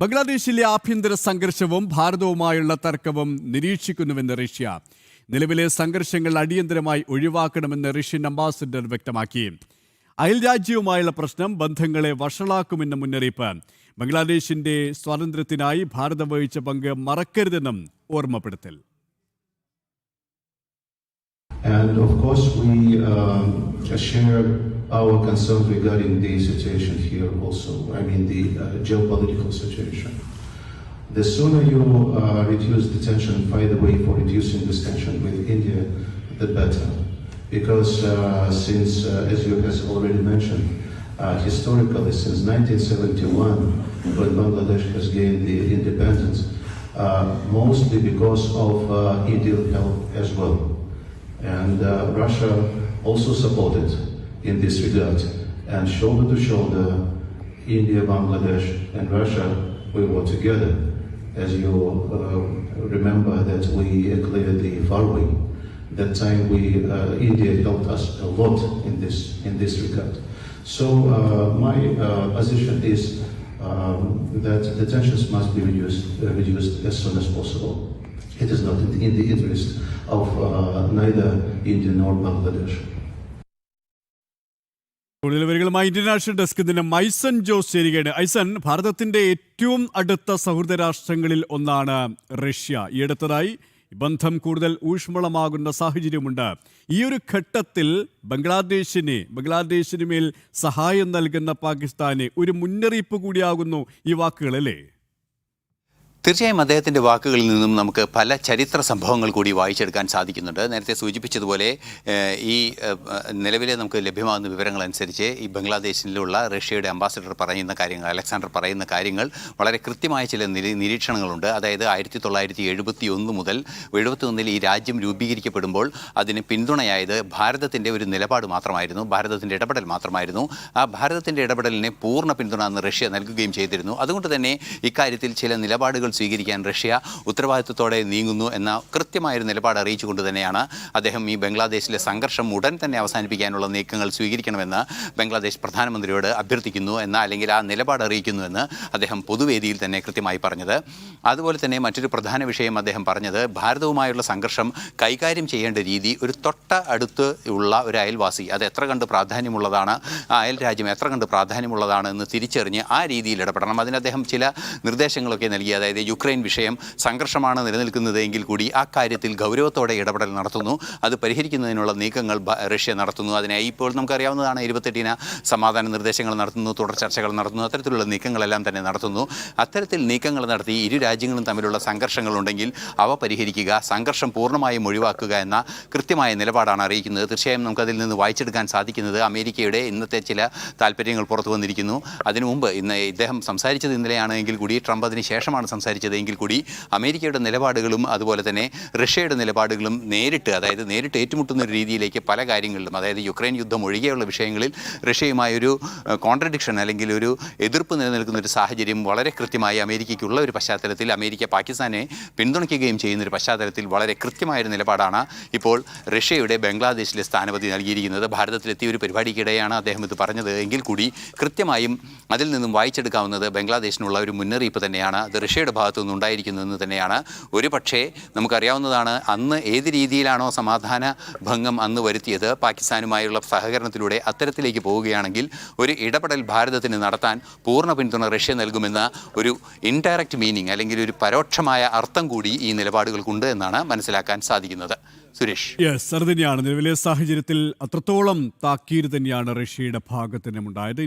ബംഗ്ലാദേശിലെ ആഭ്യന്തര സംഘർഷവും ഭാരതവുമായുള്ള തർക്കവും നിരീക്ഷിക്കുന്നുവെന്ന് റഷ്യ. നിലവിലെ സംഘർഷങ്ങൾ അടിയന്തരമായി ഒഴിവാക്കണമെന്ന് റഷ്യൻ അംബാസഡർ വ്യക്തമാക്കി. അയൽരാജ്യവുമായുള്ള പ്രശ്നം ബന്ധങ്ങളെ വഷളാക്കുമെന്ന മുന്നറിയിപ്പ്. ബംഗ്ലാദേശിന്റെ സ്വാതന്ത്ര്യത്തിനായി ഭാരതം വഹിച്ച പങ്ക് മറക്കരുതെന്നും ഓർമ്മപ്പെടുത്തൽ. And of course, we share our concerns regarding the situation here also. I mean, the geopolitical situation. The sooner you reduce the tension and find a way for reducing this tension with India, the better. Because since, as you has already mentioned, historically since 1971, when Bangladesh has gained the independence, mostly because of Indian help as well. And Russia also supported in this regard. And shoulder to shoulder, India, Bangladesh and Russia, we were together. As you remember that we cleared the Farway. That time India helped us a lot in this regard. So my position is that the tensions must be reduced as soon as possible. It is not in the interest of neither India nor Bangladesh. കൂടുതൽ വിവരങ്ങളുമായി international ഡെസ്കിൽ നിന്ന് ഐസൻ ജോസ് ചേരുകയാണ്. ഐസൻ, ഭാരതത്തിന്റെ ഏറ്റവും അടുത്ത സൗഹൃദ രാഷ്ട്രങ്ങളിൽ ഒന്നാണ് റഷ്യ. ഈ അടുത്തതായി ബന്ധം കൂടുതൽ ഊഷ്മളമാകുന്ന സാഹചര്യമുണ്ട്. ഈ ഒരു ഘട്ടത്തിൽ ബംഗ്ലാദേശിന് മേൽ സഹായം നൽകുന്ന പാകിസ്ഥാന് ഒരു മുന്നറിയിപ്പ് കൂടിയാകുന്നു ഈ വാക്കുകൾ, അല്ലേ? തീർച്ചയായും അദ്ദേഹത്തിൻ്റെ വാക്കുകളിൽ നിന്നും നമുക്ക് പല ചരിത്ര സംഭവങ്ങൾ കൂടി വായിച്ചെടുക്കാൻ സാധിക്കുന്നുണ്ട്. നേരത്തെ സൂചിപ്പിച്ചതുപോലെ ഈ നിലവിലെ നമുക്ക് ലഭ്യമാകുന്ന വിവരങ്ങളനുസരിച്ച് ഈ ബംഗ്ലാദേശിലുള്ള റഷ്യയുടെ അംബാസഡർ പറയുന്ന കാര്യങ്ങൾ, അലക്സാണ്ടർ പറയുന്ന കാര്യങ്ങൾ വളരെ കൃത്യമായ ചില നിരീക്ഷണങ്ങളുണ്ട്. അതായത് 1971 മുതൽ 1971 ഈ രാജ്യം രൂപീകരിക്കപ്പെടുമ്പോൾ അതിന് പിന്തുണയായത് ഭാരതത്തിൻ്റെ ഒരു നിലപാട് മാത്രമായിരുന്നു, ഭാരതത്തിൻ്റെ ഇടപെടൽ മാത്രമായിരുന്നു. ആ ഭാരതത്തിൻ്റെ ഇടപെടലിനെ പൂർണ്ണ പിന്തുണ അന്ന് റഷ്യ നൽകുകയും ചെയ്തിരുന്നു. അതുകൊണ്ട് തന്നെ ഇക്കാര്യത്തിൽ ചില നിലപാടുകൾ സ്വീകരിക്കാൻ റഷ്യ ഉത്തരവാദിത്വത്തോടെ നീങ്ങുന്നു എന്ന കൃത്യമായൊരു നിലപാട് അറിയിച്ചുകൊണ്ട് തന്നെയാണ് അദ്ദേഹം ഈ ബംഗ്ലാദേശിലെ സംഘർഷം ഉടൻ തന്നെ അവസാനിപ്പിക്കാനുള്ള നീക്കങ്ങൾ സ്വീകരിക്കണമെന്ന് ബംഗ്ലാദേശ് പ്രധാനമന്ത്രിയോട് അഭ്യർത്ഥിക്കുന്നു അല്ലെങ്കിൽ ആ നിലപാട് അറിയിക്കുന്നുവെന്ന് അദ്ദേഹം പൊതുവേദിയിൽ തന്നെ കൃത്യമായി പറഞ്ഞത്. അതുപോലെ തന്നെ മറ്റൊരു പ്രധാന വിഷയം അദ്ദേഹം പറഞ്ഞത്, ഭാരതവുമായുള്ള സംഘർഷം കൈകാര്യം ചെയ്യേണ്ട രീതി ഒരു തൊട്ട അടുത്ത് ഉള്ള ഒരു അയൽവാസി അത് എത്ര കണ്ട് പ്രാധാന്യമുള്ളതാണ്, ആ അയൽ രാജ്യം എത്ര കണ്ട് പ്രാധാന്യമുള്ളതാണ് എന്ന് തിരിച്ചറിഞ്ഞ് ആ രീതിയിൽ ഇടപെടണം. അതിന് അദ്ദേഹം ചില നിർദ്ദേശങ്ങളൊക്കെ നൽകി. അതായത് യുക്രൈൻ വിഷയം സംഘർഷമാണ് നിലനിൽക്കുന്നത് എങ്കിൽ കൂടി ആ കാര്യത്തിൽ ഗൗരവത്തോടെ ഇടപെടൽ നടത്തുന്നു, അത് പരിഹരിക്കുന്നതിനുള്ള നീക്കങ്ങൾ റഷ്യ നടത്തുന്നു. അതിനായി ഇപ്പോൾ നമുക്കറിയാവുന്നതാണ് 28-ന് സമാധാന നിർദ്ദേശങ്ങൾ നടത്തുന്നു, തുടർ ചർച്ചകൾ നടത്തുന്നു, അത്തരത്തിലുള്ള നീക്കങ്ങളെല്ലാം തന്നെ നടത്തുന്നു. അത്തരത്തിൽ നീക്കങ്ങൾ നടത്തി ഇരു രാജ്യങ്ങളും തമ്മിലുള്ള സംഘർഷങ്ങളുണ്ടെങ്കിൽ അവ പരിഹരിക്കുക, സംഘർഷം പൂർണ്ണമായും ഒഴിവാക്കുക എന്ന കൃത്യമായ നിലപാടാണ് അറിയിക്കുന്നത്. തീർച്ചയായും നമുക്കതിൽ നിന്ന് വായിച്ചെടുക്കാൻ സാധിക്കുന്നത് അമേരിക്കയുടെ ഇന്നത്തെ ചില താല്പര്യങ്ങൾ പുറത്തു വന്നിരിക്കുന്നു. അതിനു മുമ്പ് ഇദ്ദേഹം സംസാരിച്ചത് ഇന്നലെയാണെങ്കിൽ കൂടി, ട്രംപ് അതിന് ശേഷമാണ് സംസാരിച്ചത് എങ്കിൽ കൂടി, അമേരിക്കയുടെ നിലപാടുകളും അതുപോലെ തന്നെ റഷ്യയുടെ നിലപാടുകളും നേരിട്ട് ഏറ്റുമുട്ടുന്ന ഒരു രീതിയിലേക്ക് പല കാര്യങ്ങളിലും, അതായത് യുക്രൈൻ യുദ്ധം ഒഴികെയുള്ള വിഷയങ്ങളിൽ റഷ്യയുമായൊരു കോൺട്രഡിക്ഷൻ അല്ലെങ്കിൽ ഒരു എതിർപ്പ് നിലനിൽക്കുന്ന ഒരു സാഹചര്യം വളരെ കൃത്യമായി അമേരിക്കയ്ക്കുള്ള ഒരു പശ്ചാത്തലത്തിൽ, അമേരിക്ക പാകിസ്ഥാനെ പിന്തുണയ്ക്കുകയും ചെയ്യുന്ന ഒരു പശ്ചാത്തലത്തിൽ വളരെ കൃത്യമായൊരു നിലപാടാണ് ഇപ്പോൾ റഷ്യയുടെ ബംഗ്ലാദേശിലെ സ്ഥാനപതി നൽകിയിരിക്കുന്നത്. ഭാരതത്തിലെത്തിയ ഒരു പരിപാടിക്കിടെയാണ് അദ്ദേഹം ഇത് പറഞ്ഞത് എങ്കിൽ കൂടി കൃത്യമായും അതിൽ നിന്നും വായിച്ചെടുക്കാവുന്നത് ബംഗ്ലാദേശിനുള്ള ഒരു മുന്നറിയിപ്പ് തന്നെയാണ്. അത് റഷ്യയുടെ ഭാഗത്തു നിന്നുണ്ടായിരിക്കുന്നതെന്ന് തന്നെയാണ്. ഒരു പക്ഷേ നമുക്കറിയാവുന്നതാണ്, അന്ന് ഏത് രീതിയിലാണോ സമാധാന ഭംഗം അന്ന് വരുത്തിയത്, പാകിസ്ഥാനുമായുള്ള സഹകരണത്തിലൂടെ അത്തരത്തിലേക്ക് പോവുകയാണെങ്കിൽ ഒരു ഇടപെടൽ ഭാരതത്തിന് നടത്താൻ പൂർണ്ണ പിന്തുണ റഷ്യ നൽകുമെന്ന ഒരു ഇൻഡയറക്റ്റ് മീനിങ് അല്ലെങ്കിൽ ഒരു പരോക്ഷമായ അർത്ഥം കൂടി ഈ നിലപാടുകൾക്കുണ്ട് എന്നാണ് മനസ്സിലാക്കാൻ സാധിക്കുന്നത്. സുരേഷ്, അത് തന്നെയാണ് നിലവിലെ സാഹചര്യത്തിൽ അത്രത്തോളം താക്കീത് തന്നെയാണ് റഷ്യയുടെ ഭാഗത്ത് നിന്നുണ്ടായത്.